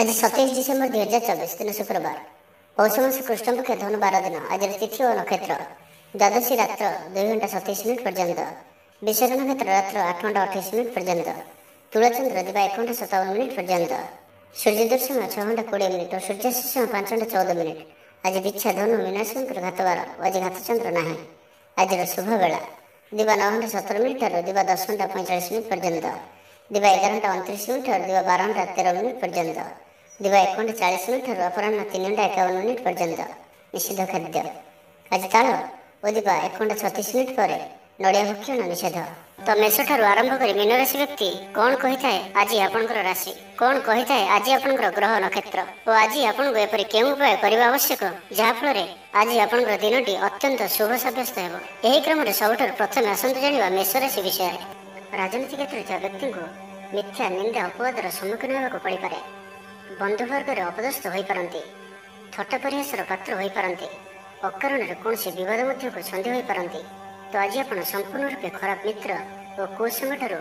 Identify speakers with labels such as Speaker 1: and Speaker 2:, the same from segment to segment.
Speaker 1: आज 27 डिसेम्बर 2024 दिन शुक्रवार पौष मास कृष्ण पक्ष धनु 12 दिन। आज तिथि और नक्षत्र द्वादशी रात्र 2 घंटा 27 मिनिट पर्यंत, विशाख नक्षत्र रात्र 8 घंटा 28 मिनिट पर्यंत, तुलाचंद्र दिवा 1 घंटा 57 मिनिट पर्यंत, सूर्योदय समय 6 घंटा 20 मिनिट और सूर्यास्त समय 5 घंटा 14 मिनिट। आज बिच्छा धनु मीनाक्षी घातवार। आज घातचंद्र ना। आज शुभ बेला दिवा 9 घंटा 17 मिनिट और दिवा 10 घंटा 45 मिनिट पर्यंत, दिवा 11 घंटा 29 मिनिट और दिवा 12 घंटा 13 मिनिट पर्यंत, दिवा 1 घंटा 40 मिनिट और अपराह्न 3 घंटा 51 मिनिट पर्यंत। निषिद्ध खाद्य आज ताल और दिवा 1 घंटा 36 मिनिट पर नड़िया भक्षण निषेध। तो मेष ठारू आरंभ कर मीन राशि व्यक्ति कौन कही थाए आज आपनकर राशि, कौन कही थाए आज आपनकर ग्रह नक्षत्र और आज आपनको एपरि केउं उपाय करबा आवश्यक जहा फल रे आज आपनकर दिनटी अत्यंत शुभ साब्यस्त हेबो। एही क्रम रे सबठारु प्रथमे आसंतु जानिबा मेष राशि विषय। राजनीति क्षेत्र ଥିବା ବ୍ୟକ୍ତିଙ୍କୁ ମିଥ୍ୟା ନିନ୍ଦା ଅପବାଦର ସମ୍ମୁଖୀନ ହେବାକୁ ପଡ଼ିପାରେ। ବନ୍ଧୁବର୍ଗରେ ଅପଦସ୍ଥ ହୋଇପାରନ୍ତି, ଥଟ୍ଟା ପରିହାସର ପାତ୍ର ହୋଇପାରନ୍ତି, ଅକାରଣରେ କୌଣସି ବିବାଦ ମଧ୍ୟକୁ ଛନ୍ଦି ହୋଇପାରନ୍ତି। ତ ଆଜି ଆପଣ ସମ୍ପୂର୍ଣ୍ଣ ରୂପେ ଖରାପ ମିତ୍ର ଓ କୁସଙ୍ଗଠାରୁ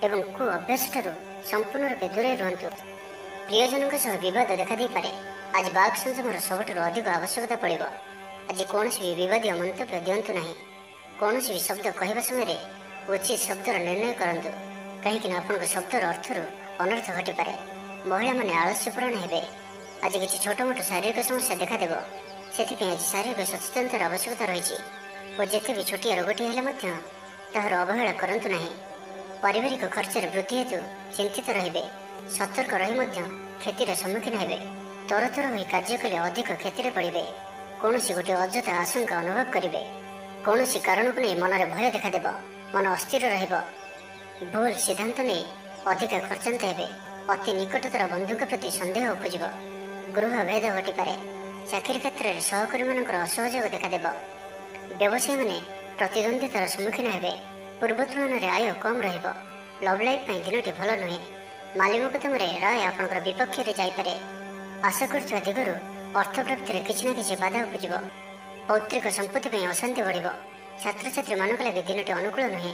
Speaker 1: ଏବଂ କୁ ଅଭ୍ୟାସଠାରୁ ସମ୍ପୂର୍ଣ୍ଣ ରୂପେ ଦୂରେଇ ରୁହନ୍ତୁ। ପ୍ରିୟଜନଙ୍କ ସହ ବିବାଦ ଦେଖାଦେଇପାରେ। ଆଜି ବାକ୍ ସଂଯମର ସବୁଠାରୁ ଅଧିକ ଆବଶ୍ୟକତା ପଡ଼ିବ। ଆଜି କୌଣସି ବି ବିବାଦୀୟ ମନ୍ତବ୍ୟ ଦିଅନ୍ତୁ ନାହିଁ। କୌଣସି ବି ଶବ୍ଦ କହିବା ସମୟରେ ଉଚିତ ଶବ୍ଦର ନିର୍ଣ୍ଣୟ କରନ୍ତୁ, କାହିଁକି ନା ଆପଣଙ୍କ ଶବ୍ଦର ଅର୍ଥରୁ ଅନର୍ଥ ଘଟିପାରେ। ମହିଳାମାନେ ଆଳସ୍ୟପରାୟଣ ହେବେ। ଆଜି କିଛି ଛୋଟ ମୋଟ ଶାରୀରିକ ସମସ୍ୟା ଦେଖାଦେବ, ସେଥିପାଇଁ ଆଜି ଶାରୀରିକ ସଚେତନତାର ଆବଶ୍ୟକତା ରହିଛି ଓ ଯେତେ ବି ଛୋଟିଆ ରୋଗଟିଏ ହେଲେ ମଧ୍ୟ ତାହାର ଅବହେଳା କରନ୍ତୁ ନାହିଁ। ପାରିବାରିକ ଖର୍ଚ୍ଚରେ ବୃଦ୍ଧି ହେତୁ ଚିନ୍ତିତ ରହିବେ। ସତର୍କ ରହି ମଧ୍ୟ କ୍ଷତିର ସମ୍ମୁଖୀନ ହେବେ। ତରତର ହୋଇ କାର୍ଯ୍ୟ କଲେ ଅଧିକ କ୍ଷତିରେ ପଡ଼ିବେ। କୌଣସି ଗୋଟିଏ ଅଯଥା ଆଶଙ୍କା ଅନୁଭବ କରିବେ। କୌଣସି କାରଣକୁ ନେଇ ମନରେ ଭୟ ଦେଖାଦେବ, ମନ ଅସ୍ଥିର ରହିବ। ଭୁଲ ସିଦ୍ଧାନ୍ତ ନେଇ ଅଧିକା ଖର୍ଚ୍ଚାନ୍ତ ହେବେ। ଅତି ନିକଟତର ବନ୍ଧୁଙ୍କ ପ୍ରତି ସନ୍ଦେହ ଉପୁଜିବ। ଗୃହ ଭେଦ ଘଟିପାରେ। ଚାକିରି କ୍ଷେତ୍ରରେ ସହକର୍ମୀମାନଙ୍କର ଅସହଯୋଗ ଦେଖାଦେବ। ବ୍ୟବସାୟୀମାନେ ପ୍ରତିଦ୍ୱନ୍ଦ୍ୱିତାର ସମ୍ମୁଖୀନ ହେବେ। ପୂର୍ବ ତୁଳନାରେ ଆୟ କମ୍ ରହିବ। ଲଭ୍ ଲାଇଫ୍ ପାଇଁ ଦିନଟି ଭଲ ନୁହେଁ। ମାଲି ମୋକଦ୍ଦମାରେ ରାୟ ଆପଣଙ୍କର ବିପକ୍ଷରେ ଯାଇପାରେ। ଆଶା କରୁଥିବା ଦିଗରୁ ଅର୍ଥ ପ୍ରାପ୍ତିରେ କିଛି ନା କିଛି ବାଧା ଉପୁଜିବ। ପୌତ୍ରିକ ସମ୍ପତ୍ତି ପାଇଁ ଅଶାନ୍ତି ବଢ଼ିବ। ଛାତ୍ରଛାତ୍ରୀମାନଙ୍କ ଲାଗି ଦିନଟି ଅନୁକୂଳ ନୁହେଁ।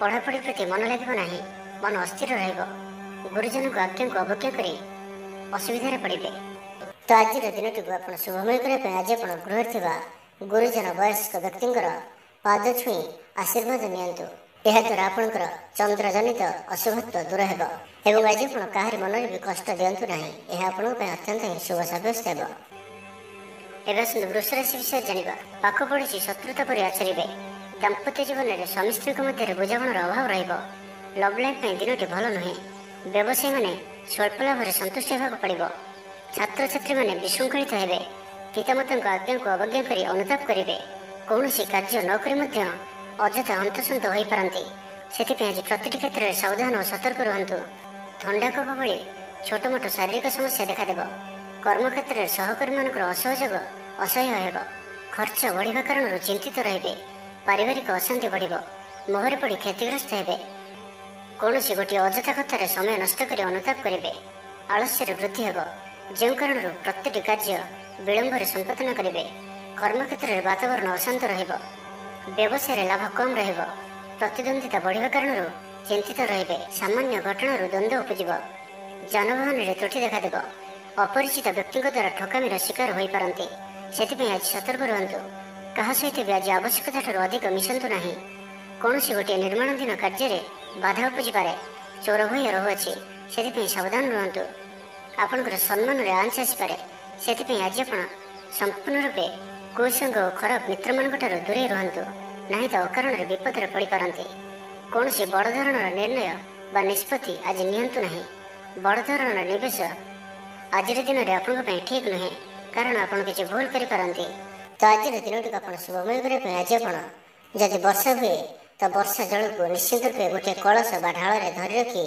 Speaker 1: ପଢ଼ାପଢ଼ି ପ୍ରତି ମନ ଲାଗିବ ନାହିଁ। ମନ ଅସ୍ଥିର ରହିବ। ଗୁରୁଜନଙ୍କ ଆଜ୍ଞାକୁ ଅବଜ୍ଞା କରି ଅସୁବିଧାରେ ପଡ଼ିବେ। ତ ଆଜିର ଦିନଟିକୁ ଆପଣ ଶୁଭମୟ କରିବା ପାଇଁ ଆଜି ଆପଣ ଗୃହରେ ଥିବା ଗୁରୁଜନ ବୟସ୍କ ବ୍ୟକ୍ତିଙ୍କର ପାଦ ଛୁଇଁ ଆଶୀର୍ବାଦ ନିଅନ୍ତୁ। ଏହାଦ୍ୱାରା ଆପଣଙ୍କର ଚନ୍ଦ୍ରଜନିତ ଅଶୁଭତ୍ୱ ଦୂର ହେବ ଏବଂ ଆଜି ଆପଣ କାହାରି ମନରେ ବି କଷ୍ଟ ଦିଅନ୍ତୁ ନାହିଁ। ଏହା ଆପଣଙ୍କ ପାଇଁ ଅତ୍ୟନ୍ତ ହିଁ ଶୁଭ ସାବ୍ୟସ୍ତ ହେବ। ଏବେ ଆସନ୍ତୁ ବୃଷ ରାଶି ବିଷୟରେ ଜାଣିବା। ପାଖ ପଡ଼ୋଶୀ ଶତ୍ରୁତା ପରି ଆଚରିବେ। ଦାମ୍ପତ୍ୟ ଜୀବନରେ ସ୍ୱାମୀ ସ୍ତ୍ରୀଙ୍କ ମଧ୍ୟରେ ବୁଝାମଣାର ଅଭାବ ରହିବ। ଲଭ୍ ଲାଇଫ୍ ପାଇଁ ଦିନଟି ଭଲ ନୁହେଁ। ବ୍ୟବସାୟୀମାନେ ସ୍ୱଳ୍ପ ଲାଭରେ ସନ୍ତୁଷ୍ଟ ହେବାକୁ ପଡ଼ିବ। ଛାତ୍ରଛାତ୍ରୀମାନେ ବିଶୃଙ୍ଖଳିତ ହେବେ। ପିତାମାତାଙ୍କ ଆଜ୍ଞାକୁ ଅବଜ୍ଞା କରି ଅନୁତାପ କରିବେ। କୌଣସି କାର୍ଯ୍ୟ ନ କରି ମଧ୍ୟ ଅଯଥା ହନ୍ତସନ୍ତ ହୋଇପାରନ୍ତି। ସେଥିପାଇଁ ଆଜି ପ୍ରତିଟି କ୍ଷେତ୍ରରେ ସାବଧାନ ଓ ସତର୍କ ରୁହନ୍ତୁ। ଥଣ୍ଡା କଫ ଭଳି ଛୋଟ ମୋଟ ଶାରୀରିକ ସମସ୍ୟା ଦେଖାଦେବ। କର୍ମକ୍ଷେତ୍ରରେ ସହକର୍ମୀମାନଙ୍କର ଅସହଯୋଗ ଅସହ୍ୟ ହେବ। ଖର୍ଚ୍ଚ ବଢ଼ିବା କାରଣରୁ ଚିନ୍ତିତ ରହିବେ। ପାରିବାରିକ ଅଶାନ୍ତି ବଢ଼ିବ। ମୋହରେ ପଡ଼ି କ୍ଷତିଗ୍ରସ୍ତ ହେବେ। କୌଣସି ଗୋଟିଏ ଅଯଥା କଥାରେ ସମୟ ନଷ୍ଟ କରି ଅନୁତାପ କରିବେ। ଆଳସ୍ୟରେ ବୃଦ୍ଧି ହେବ, ଯେଉଁ କାରଣରୁ ପ୍ରତିଟି କାର୍ଯ୍ୟ ବିଳମ୍ବରେ ସମ୍ପାଦନ କରିବେ। କର୍ମକ୍ଷେତ୍ରରେ ବାତାବରଣ ଅଶାନ୍ତ ରହିବ। ବ୍ୟବସାୟରେ ଲାଭ କମ୍ ରହିବ। ପ୍ରତିଦ୍ୱନ୍ଦ୍ୱିତା ବଢ଼ିବା କାରଣରୁ ଚିନ୍ତିତ ରହିବେ। ସାମାନ୍ୟ ଘଟଣାରୁ ଦ୍ୱନ୍ଦ୍ୱ ଉପୁଜିବ। ଯାନବାହନରେ ତ୍ରୁଟି ଦେଖାଦେବ। ଅପରିଚିତ ବ୍ୟକ୍ତିଙ୍କ ଦ୍ୱାରା ଠକାମିର ଶିକାର ହୋଇପାରନ୍ତି। ସେଥିପାଇଁ ଆଜି ସତର୍କ ରୁହନ୍ତୁ। କାହା ସହିତ ବି ଆଜି ଆବଶ୍ୟକତାଠାରୁ ଅଧିକ ମିଶନ୍ତୁ ନାହିଁ। କୌଣସି ଗୋଟିଏ ନିର୍ମାଣାଧୀନ କାର୍ଯ୍ୟରେ ବାଧା ଉପୁଜିପାରେ। ଚୋର ଭୟ ରହୁଅଛି, ସେଥିପାଇଁ ସାବଧାନ ରୁହନ୍ତୁ। ଆପଣଙ୍କର ସମ୍ମାନରେ ଆଞ୍ଚ ଆସିପାରେ। ସେଥିପାଇଁ ଆଜି ଆପଣ ସମ୍ପୂର୍ଣ୍ଣ ରୂପେ କୁସଙ୍ଗ ଓ ଖରାପ ମିତ୍ରମାନଙ୍କଠାରୁ ଦୂରେଇ ରୁହନ୍ତୁ, ନାହିଁ ତ ଅକାରଣରେ ବିପଦରେ ପଡ଼ିପାରନ୍ତି। କୌଣସି ବଡ଼ ଧରଣର ନିର୍ଣ୍ଣୟ ବା ନିଷ୍ପତ୍ତି ଆଜି ନିଅନ୍ତୁ ନାହିଁ। ବଡ଼ ଧରଣର ନିବେଶ ଆଜିର ଦିନରେ ଆପଣଙ୍କ ପାଇଁ ଠିକ୍ ନୁହେଁ, କାରଣ ଆପଣ କିଛି ଭୁଲ କରିପାରନ୍ତି। ତ ଆଜିର ଦିନଟିକୁ ଆପଣ ଶୁଭମୟ କରିବା ପାଇଁ ଆଜି ଆପଣ ଯଦି ବର୍ଷା ହୁଏ ତ ବର୍ଷା ଜଳକୁ ନିଶ୍ଚିତ ରୂପେ ଗୋଟିଏ କଳସ ବା ଢାଳରେ ଧରି ରଖି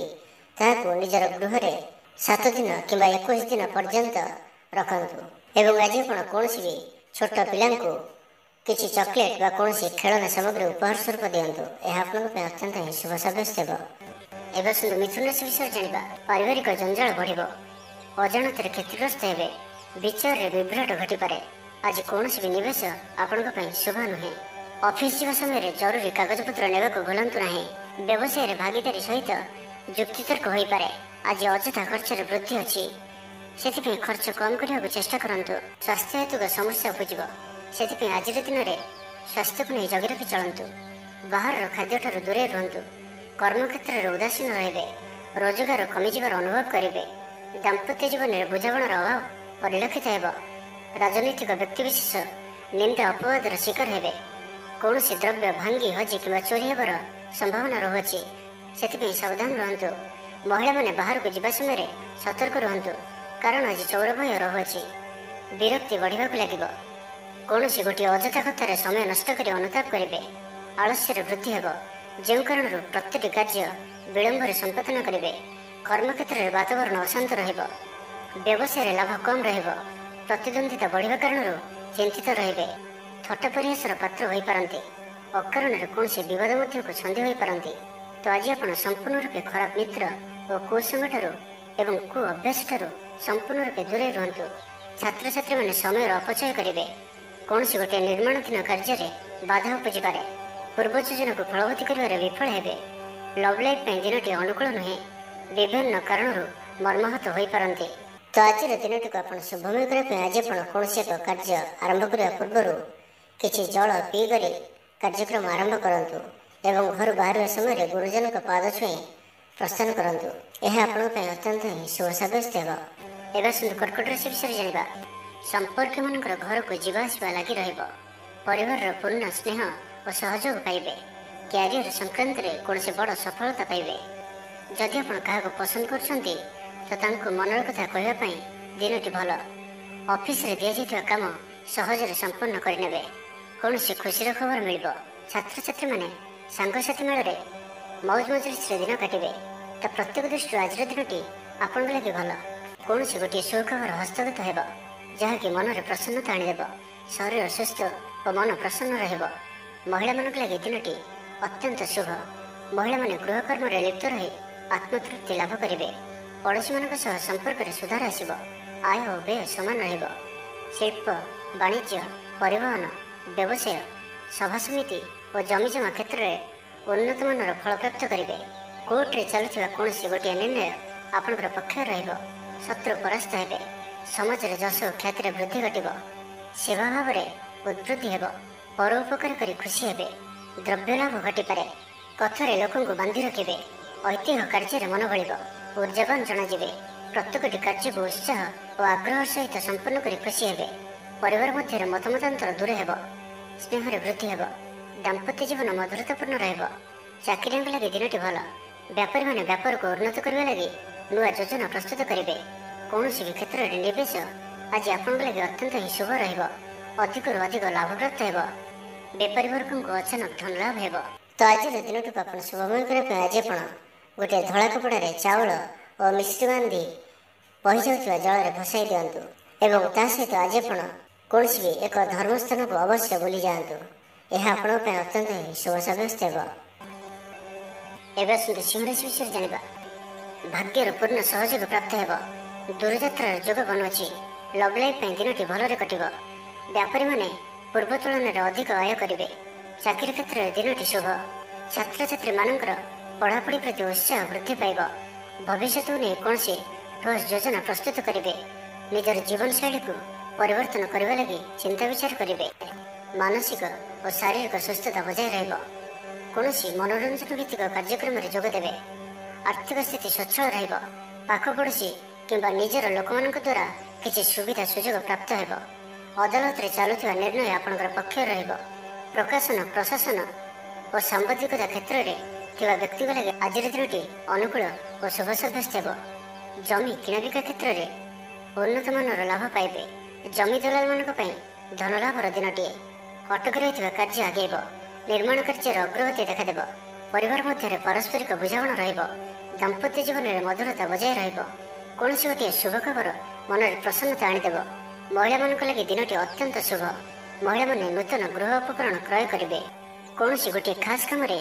Speaker 1: ତାହାକୁ ନିଜର ଗୃହରେ 7 ଦିନ କିମ୍ବା 21 ଦିନ ପର୍ଯ୍ୟନ୍ତ ରଖନ୍ତୁ। ଏବଂ ଆଜି ଆପଣ କୌଣସି ବି ଛୋଟ ପିଲାଙ୍କୁ କିଛି ଚକୋଲେଟ୍ ବା କୌଣସି ଖେଳନା ସାମଗ୍ରୀ ଉପହାର ସ୍ୱରୂପ ଦିଅନ୍ତୁ। ଏହା ଆପଣଙ୍କ ପାଇଁ ଅତ୍ୟନ୍ତ ହିଁ ଶୁଭ ସାବ୍ୟସ୍ତ ହେବ। ଏବେ ଆସନ୍ତୁ ମିଥୁନ ରାଶି ବିଷୟରେ ଜାଣିବା। ପାରିବାରିକ ଜଞ୍ଜାଳ ବଢ଼ିବ। ଅଜାଣତରେ କ୍ଷତିଗ୍ରସ୍ତ ହେବେ। ବିଚାରରେ ବିଭ୍ରାଟ ଘଟିପାରେ। ଆଜି କୌଣସି ବି ନିବେଶ ଆପଣଙ୍କ ପାଇଁ ଶୁଭ ନୁହେଁ। ଅଫିସ ଯିବା ସମୟରେ ଜରୁରୀ କାଗଜପତ୍ର ନେବାକୁ ଭୁଲନ୍ତୁ ନାହିଁ। ବ୍ୟବସାୟରେ ଭାଗିଦାରୀ ସହିତ ଯୁକ୍ତିତର୍କ ହୋଇପାରେ। ଆଜି ଅଯଥା ଖର୍ଚ୍ଚରେ ବୃଦ୍ଧି ଅଛି। ସେଥିପାଇଁ ଖର୍ଚ୍ଚ କମ୍ କରିବାକୁ ଚେଷ୍ଟା କରନ୍ତୁ। ସ୍ୱାସ୍ଥ୍ୟ ହେତୁକ ସମସ୍ୟା ଉପୁଜିବ। ସେଥିପାଇଁ ଆଜିର ଦିନରେ ସ୍ୱାସ୍ଥ୍ୟକୁ ନେଇ ଜଗି ରଖି ଚଳନ୍ତୁ। ବାହାରର ଖାଦ୍ୟଠାରୁ ଦୂରେଇ ରୁହନ୍ତୁ। କର୍ମକ୍ଷେତ୍ରରେ ଉଦାସୀନ ରହିବେ। ରୋଜଗାର କମିଯିବାର ଅନୁଭବ କରିବେ। ଦାମ୍ପତ୍ୟ ଜୀବନରେ ବୁଝାମଣାର ଅଭାବ ପରିଲକ୍ଷିତ ହେବ। ରାଜନୈତିକ ବ୍ୟକ୍ତିବିଶେଷ ନିନ୍ଦା ଅପବାଦର ଶିକାର ହେବେ। କୌଣସି ଦ୍ରବ୍ୟ ଭାଙ୍ଗି ହଜି କିମ୍ବା ଚୋରି ହେବାର ସମ୍ଭାବନା ରହୁଅଛି। ସେଥିପାଇଁ ସାବଧାନ ରୁହନ୍ତୁ। ମହିଳାମାନେ ବାହାରକୁ ଯିବା ସମୟରେ ସତର୍କ ରୁହନ୍ତୁ, କାରଣ ଆଜି ଚୋର ଭୟ ରହୁଅଛି। ବିରକ୍ତି ବଢ଼ିବାକୁ ଲାଗିବ। କୌଣସି ଗୋଟିଏ ଅଯଥା କଥାରେ ସମୟ ନଷ୍ଟ କରି ଅନୁତାପ କରିବେ। ଆଳସ୍ୟରେ ବୃଦ୍ଧି ହେବ, ଯେଉଁ କାରଣରୁ ପ୍ରତ୍ୟେକଟି କାର୍ଯ୍ୟ ବିଳମ୍ବରେ ସମ୍ପାଦନ କରିବେ। କର୍ମକ୍ଷେତ୍ରରେ ବାତାବରଣ ଅଶାନ୍ତ ରହିବ। ବ୍ୟବସାୟରେ ଲାଭ କମ୍ ରହିବ। ପ୍ରତିଦ୍ୱନ୍ଦିତା ବଢ଼ିବା କାରଣରୁ ଚିନ୍ତିତ ରହିବେ। ଥଟ୍ଟା ପରିହାସର ପାତ୍ର ହୋଇପାରନ୍ତି। ଅକାରଣରେ କୌଣସି ବିବାଦ ମଧ୍ୟକୁ ଛନ୍ଦି ହୋଇପାରନ୍ତି। ତ ଆଜି ଆପଣ ସମ୍ପୂର୍ଣ୍ଣ ରୂପେ ଖରାପ ମିତ୍ର ଓ କୁସଙ୍ଗଠାରୁ ଏବଂ କୁ ଅଭ୍ୟାସଠାରୁ ସମ୍ପୂର୍ଣ୍ଣ ରୂପେ ଦୂରେଇ ରୁହନ୍ତୁ। ଛାତ୍ରଛାତ୍ରୀମାନେ ସମୟର ଅପଚୟ କରିବେ। କୌଣସି ଗୋଟିଏ ନିର୍ମାଣାଧୀନ କାର୍ଯ୍ୟରେ ବାଧା ଉପୁଜିପାରେ। ପୂର୍ବ ଯୋଜନାକୁ ଫଳବତୀ କରିବାରେ ବିଫଳ ହେବେ। ଲଭ୍ ଲାଇଫ୍ ପାଇଁ ଦିନଟି ଅନୁକୂଳ ନୁହେଁ। ବିଭିନ୍ନ କାରଣରୁ ମର୍ମାହତ ହୋଇପାରନ୍ତି। ତ ଆଜିର ଦିନଟିକୁ ଆପଣ ଶୁଭମୟ କରିବା ପାଇଁ ଆଜି ଆପଣ କୌଣସି ଏକ କାର୍ଯ୍ୟ ଆରମ୍ଭ କରିବା ପୂର୍ବରୁ କିଛି ଜଳ ପିଇକରି କାର୍ଯ୍ୟକ୍ରମ ଆରମ୍ଭ କରନ୍ତୁ ଏବଂ ଘରୁ ବାହାରିବା ସମୟରେ ଗୁରୁଜନଙ୍କ ପାଦ ଛୁଇଁ ପ୍ରସ୍ଥାନ କରନ୍ତୁ। ଏହା ଆପଣଙ୍କ ପାଇଁ ଅତ୍ୟନ୍ତ ହିଁ ଶୁଭ ସାବ୍ୟସ୍ତ ହେବ। ଏବେ ଆସନ୍ତୁ କର୍କଟ ରାଶି ବିଷୟରେ ଜାଣିବା। ସମ୍ପର୍କୀୟମାନଙ୍କର ଘରକୁ ଯିବା ଆସିବା ଲାଗି ରହିବ। ପରିବାରର ପୂର୍ଣ୍ଣ ସ୍ନେହ ଓ ସହଯୋଗ ପାଇବେ। କ୍ୟାରିୟର ସଂକ୍ରାନ୍ତରେ କୌଣସି ବଡ଼ ସଫଳତା ପାଇବେ। ଯଦି ଆପଣ କାହାକୁ ପସନ୍ଦ କରୁଛନ୍ତି ତ ତାଙ୍କୁ ମନର କଥା କହିବା ପାଇଁ ଦିନଟି ଭଲ। ଅଫିସରେ ଦିଆଯାଇଥିବା କାମ ସହଜରେ ସମ୍ପନ୍ନ କରିନେବେ। କୌଣସି ଖୁସିର ଖବର ମିଳିବ। ଛାତ୍ରଛାତ୍ରୀମାନେ ସାଙ୍ଗସାଥି ମେଳରେ ମୌଜ ମଜଲିସରେ ଦିନ କାଟିବେ। ତ ପ୍ରତ୍ୟେକ ଦୃଷ୍ଟିରୁ ଆଜିର ଦିନଟି ଆପଣଙ୍କ ଲାଗି ଭଲ। କୌଣସି ଗୋଟିଏ ସୁଖବର ହସ୍ତଗତ ହେବ, ଯାହାକି ମନରେ ପ୍ରସନ୍ନତା ଆଣିଦେବ। ଶରୀର ସୁସ୍ଥ ଓ ମନ ପ୍ରସନ୍ନ ରହିବ। ମହିଳାମାନଙ୍କ ଲାଗି ଦିନଟି ଅତ୍ୟନ୍ତ ଶୁଭ। ମହିଳାମାନେ ଗୃହକର୍ମରେ ଲିପ୍ତ ରହି ଆତ୍ମତୃପ୍ତି ଲାଭ କରିବେ। ପଡ଼ୋଶୀମାନଙ୍କ ସହ ସମ୍ପର୍କରେ ସୁଧାର ଆସିବ। ଆୟ ଓ ବ୍ୟୟ ସମାନ ରହିବ। ଶିଳ୍ପ, ବାଣିଜ୍ୟ, ପରିବହନ, ବ୍ୟବସାୟ, ସଭାସମିତି ଓ ଜମିଜମା କ୍ଷେତ୍ରରେ ଉନ୍ନତମାନର ଫଳପ୍ରାପ୍ତ କରିବେ। କୋର୍ଟରେ ଚାଲୁଥିବା କୌଣସି ଗୋଟିଏ ନିର୍ଣ୍ଣୟ ଆପଣଙ୍କର ପକ୍ଷରେ ରହିବ। ଶତ୍ରୁ ପରାସ୍ତ ହେବେ। ସମାଜରେ ଯଶ ଓ ଖ୍ୟାତିରେ ବୃଦ୍ଧି ଘଟିବ। ସେବା ଭାବରେ ଉଦ୍ବୃଦ୍ଧି ହେବ। ପର ଉପକାର କରି ଖୁସି ହେବେ। ଦ୍ରବ୍ୟ ଲାଭ ଘଟିପାରେ। କଥାରେ ଲୋକଙ୍କୁ ବାନ୍ଧି ରଖିବେ। ଐତିହ୍ୟ କାର୍ଯ୍ୟରେ ମନ ବଳିବ। ଉର୍ଜାବାନ ଜଣାଯିବେ। ପ୍ରତ୍ୟେକଟି କାର୍ଯ୍ୟକୁ ଉତ୍ସାହ ଓ ଆଗ୍ରହ ସହିତ ସମ୍ପନ୍ନ କରି ଖୁସି ହେବେ। ପରିବାର ମଧ୍ୟରେ ମତମତାନ୍ତର ଦୂର ହେବ। ସ୍ନେହରେ ବୃଦ୍ଧି ହେବ। ଦାମ୍ପତ୍ୟ ଜୀବନ ମଧୁରତାପୂର୍ଣ୍ଣ ରହିବ। ଚାକିରିଆଙ୍କ ଲାଗି ଦିନଟି ଭଲ। ବ୍ୟାପାରୀମାନେ ବ୍ୟାପାରକୁ ଉନ୍ନତ କରିବା ଲାଗି ନୂଆ ଯୋଜନା ପ୍ରସ୍ତୁତ କରିବେ। କୌଣସି ବି କ୍ଷେତ୍ରରେ ନିବେଶ ଆଜି ଆପଣଙ୍କ ଲାଗି ଅତ୍ୟନ୍ତ ହିଁ ଶୁଭ ରହିବ। ଅଧିକରୁ ଅଧିକ ଲାଭପ୍ରାପ୍ତ ହେବ। ବେପାରୀ ବର୍ଗଙ୍କୁ ଅଚାନକ ଧନ ଲାଭ ହେବ। ତ ଆଜିର ଦିନଟିକୁ ଆପଣ ଶୁଭମୟ କରିବା ପାଇଁ ଆଜି ଆପଣ ଗୋଟିଏ ଧଳା କପଡ଼ାରେ ଚାଉଳ ଓ ମିଶ୍ରି ବାନ୍ଧି ବହିଯାଉଥିବା ଜଳରେ ଭସାଇ ଦିଅନ୍ତୁ ଏବଂ ତା ସହିତ ଆଜି ଆପଣ କୌଣସି ବି ଏକ ଧର୍ମସ୍ଥାନକୁ ଅବଶ୍ୟ ବୁଲି ଯାଆନ୍ତୁ। ଏହା ଆପଣଙ୍କ ପାଇଁ ଅତ୍ୟନ୍ତ ହିଁ ଶୁଭ ସାବ୍ୟସ୍ତ ହେବ। ଏବେ ଆସନ୍ତୁ ସିଂହ ରାଶି ବିଷୟରେ ଜାଣିବା। ଭାଗ୍ୟର ପୂର୍ଣ୍ଣ ସହଯୋଗ ପ୍ରାପ୍ତ ହେବ। ଦୂରଯାତ୍ରାର ଯୋଗ ବନୁଅଛି। ଲଭ୍ ଲାଇଫ୍ ପାଇଁ ଦିନଟି ଭଲରେ କଟିବ। ବ୍ୟାପାରୀମାନେ ପୂର୍ବ ତୁଳନାରେ ଅଧିକ ଆୟ କରିବେ। ଚାକିରି କ୍ଷେତ୍ରରେ ଦିନଟି ଶୁଭ। ଛାତ୍ରଛାତ୍ରୀମାନଙ୍କର ପଢ଼ାପଢ଼ି ପ୍ରତି ଉତ୍ସାହ ବୃଦ୍ଧି ପାଇବ। ଭବିଷ୍ୟତକୁ ନେଇ କୌଣସି ଠୋସ୍ ଯୋଜନା ପ୍ରସ୍ତୁତ କରିବେ। ନିଜର ଜୀବନଶୈଳୀକୁ ପରିବର୍ତ୍ତନ କରିବା ଲାଗି ଚିନ୍ତା ବିଚାର କରିବେ। ମାନସିକ ଓ ଶାରୀରିକ ସୁସ୍ଥତା ବଜାୟ ରହିବ। କୌଣସି ମନୋରଞ୍ଜନ ଭିତ୍ତିକ କାର୍ଯ୍ୟକ୍ରମରେ ଯୋଗ ଦେବେ। ଆର୍ଥିକ ସ୍ଥିତି ସ୍ୱଚ୍ଛଳ ରହିବ। ପାଖ ପଡ଼ୋଶୀ କିମ୍ବା ନିଜର ଲୋକମାନଙ୍କ ଦ୍ୱାରା କିଛି ସୁବିଧା ସୁଯୋଗ ପ୍ରାପ୍ତ ହେବ। ଅଦାଲତରେ ଚାଲୁଥିବା ନିର୍ଣ୍ଣୟ ଆପଣଙ୍କର ପକ୍ଷରେ ରହିବ। ପ୍ରକାଶନ, ପ୍ରଶାସନ ଓ ସାମ୍ବାଦିକତା କ୍ଷେତ୍ରରେ ଥିବା ବ୍ୟକ୍ତିଙ୍କ ଲାଗି ଆଜିର ଦିନଟି ଅନୁକୂଳ ଓ ଶୁଭ ସାବ୍ୟସ୍ତ ହେବ। ଜମି କିଣାବିକା କ୍ଷେତ୍ରରେ ଉନ୍ନତମାନର ଲାଭ ପାଇବେ। ଜମି ଦଲାଲମାନଙ୍କ ପାଇଁ ଧନଲାଭର ଦିନଟିଏ। ଅଟକି ରହିଥିବା କାର୍ଯ୍ୟ ଆଗେଇବ। ନିର୍ମାଣ କାର୍ଯ୍ୟରେ ଅଗ୍ରଗତି ଦେଖାଦେବ। ପରିବାର ମଧ୍ୟରେ ପାରସ୍ପରିକ ବୁଝାମଣା ରହିବ। ଦାମ୍ପତ୍ୟ ଜୀବନରେ ମଧୁରତା ବଜାୟ ରହିବ। କୌଣସି ଗୋଟିଏ ଶୁଭ ଖବର ମନରେ ପ୍ରସନ୍ନତା ଆଣିଦେବ। ମହିଳାମାନଙ୍କ ଲାଗି ଦିନଟି ଅତ୍ୟନ୍ତ ଶୁଭ। ମହିଳାମାନେ ନୂତନ ଗୃହ ଉପକରଣ କ୍ରୟ କରିବେ। କୌଣସି ଗୋଟିଏ ଖାସ୍ କାମରେ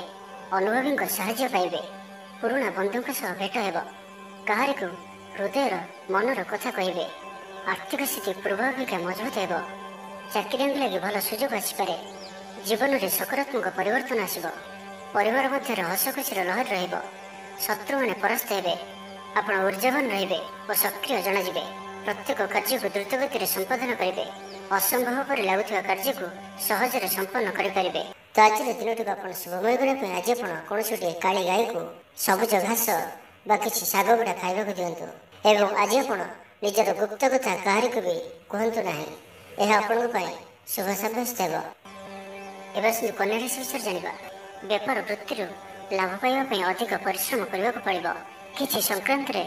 Speaker 1: ଅନୁଭବୀଙ୍କ ସାହାଯ୍ୟ ପାଇବେ। ପୁରୁଣା ବନ୍ଧୁଙ୍କ ସହ ଭେଟ ହେବ। କାହାରିକୁ ହୃଦୟର ମନର କଥା କହିବେ। ଆର୍ଥିକ ସ୍ଥିତି ପୂର୍ବ ଅପେକ୍ଷା ମଜବୁତ ହେବ। ଚାକିରିଆଙ୍କ ଲାଗି ଭଲ ସୁଯୋଗ ଆସିପାରେ। ଜୀବନରେ ସକାରାତ୍ମକ ପରିବର୍ତ୍ତନ ଆସିବ। ପରିବାର ମଧ୍ୟରେ ହସ ଖୁସିର ଲହରୀ ରହିବ। ଶତ୍ରୁମାନେ ପରାସ୍ତ ହେବେ। ଆପଣ ଉର୍ଜାବାନ ରହିବେ ଓ ସକ୍ରିୟ ଜଣାଯିବେ। ପ୍ରତ୍ୟେକ କାର୍ଯ୍ୟକୁ ଦ୍ରୁତ ଗତିରେ ସମ୍ପାଦନ କରିବେ। ଅସମ୍ଭବ ପରି ଲାଗୁଥିବା କାର୍ଯ୍ୟକୁ ସହଜରେ ସମ୍ପନ୍ନ କରିପାରିବେ। ତ ଆଜିର ଦିନଟିକୁ ଆପଣ ଶୁଭମୟ କରିବା ପାଇଁ ଆଜି ଆପଣ କୌଣସି ଗୋଟିଏ କାଳି ଗାଈକୁ ସବୁଜ ଘାସ ବା କିଛି ଶାଗ ଗୁଡ଼ା ଖାଇବାକୁ ଦିଅନ୍ତୁ ଏବଂ ଆଜି ଆପଣ ନିଜର ଗୁପ୍ତ କଥା କାହାରିକୁ ବି କୁହନ୍ତୁ ନାହିଁ। ଏହା ଆପଣଙ୍କ ପାଇଁ ଶୁଭ ସାବ୍ୟସ୍ତ ହେବ। ଏବେ ଆସନ୍ତୁ କନ୍ୟା ରାଶି ବିଷୟରେ ଜାଣିବା। ବେପାର ବୃତ୍ତିରୁ ଲାଭ ପାଇବା ପାଇଁ ଅଧିକ ପରିଶ୍ରମ କରିବାକୁ ପଡ଼ିବ। କିଛି ସଂକ୍ରାନ୍ତରେ